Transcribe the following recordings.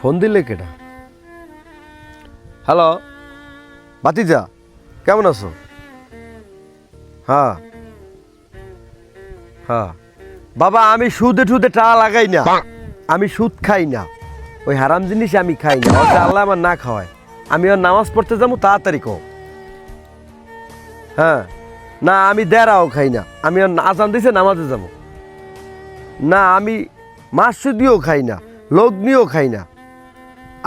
Phone দিলে কেটা? Hello ভাতিজা, কেমন আছো? হ্যাঁ হ্যাঁ বাবা, আমি সুদে টুদে টাকা লাগাই না, আমি সুদ খাই না, ওই হারাম জিনিস আমি খাই না, ওটা আল্লাহ আমার না খাওয়ায়। আমি ওর নামাজ পড়তে যাবো, তাড়াতাড়ি কও। হ্যাঁ, না আমি দেরাও খাই না, আমি ওর আজান দিছে নামাজে যাবো। না আমি মাছ সুদিও খাই না, লগ্নিও খাই না।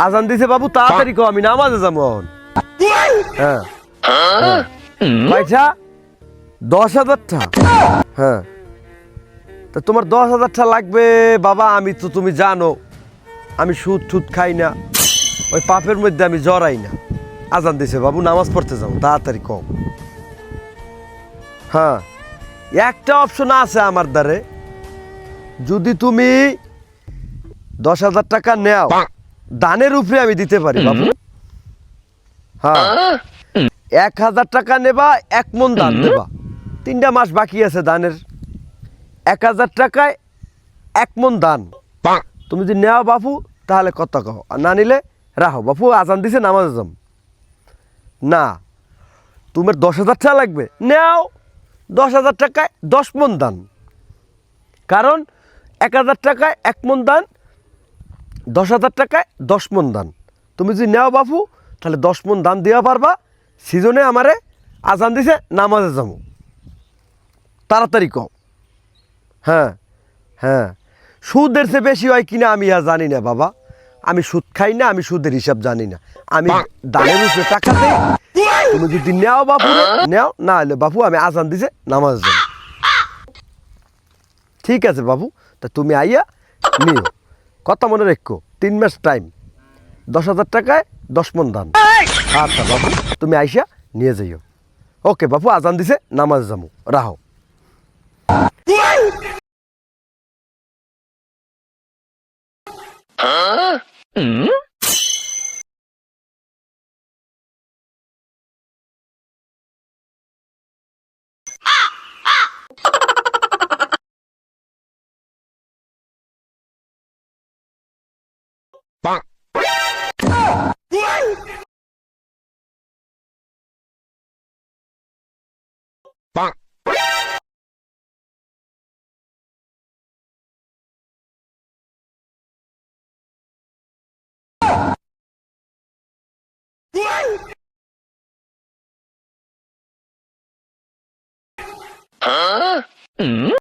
আজান দিছে বাবু, তাড়াতাড়ি কও, আমি নামাজে যাবো এখন। হ্যাঁ পয়সা 10,000টা। হ্যাঁ, তা তোমার 10,000টা লাগবে বাবা। আমি তো, তুমি জানো আমি সুদ টুদ খাই না, ওই পাপের মধ্যে আমি জড়াই না। আজান দিছে বাবু, নামাজ পড়তে যাবো, তাড়াতাড়ি কম। হ্যাঁ, একটা অপশন আছে আমার দ্বারে, যদি তুমি 10,000 টাকা নেও, দানের উপরে আমি দিতে পারি বাবু। হ্যাঁ, 1,000 টাকা নেবা, 1 মণ দান দেবা, 3টা মাস বাকি আছে দানের। 1,000 টাকায় 1 মণ দান। তুমি যদি নেও বাপু তাহলে কত কও, আর না নিলে রাখো বাপু, আজান দিছে নামাজে যাম। না, তোমার 10,000 টাকা লাগবে, নেও 10,000 টাকায় 10 মণ দান। কারণ 1,000 টাকায় 1 মণ দান, 10,000 টাকায় 10 মণ দান। তুমি যদি নেও বাপু তাহলে 10 মণ দান দেওয়া পারবা। সিজনে আমারে আজান দিছে নামাজে যাবো, তাড়াতাড়ি কও। হ্যাঁ হ্যাঁ, সুদের চেয়ে বেশি হয় কিনা আমি আর জানি না বাবা, আমি সুদ খাই না, আমি সুদের হিসাব জানি না, আমি দানের উপরে টাকা দেই। তুমি যদি নেও বাপু নেও, না হলে বাপু আমি আজান দিছে নামাজ যাবো। ঠিক আছে বাবু, তা তুমি আইয়া নিও, কথা মনে রেখো, 3 মাস টাইম, 10,000 টাকায় 10 মণ দান। আচ্ছা বাবু, তুমি আইসা নিয়ে যাইও। ওকে বাপু, আজান দিছে নামাজ যাবো, রাহো।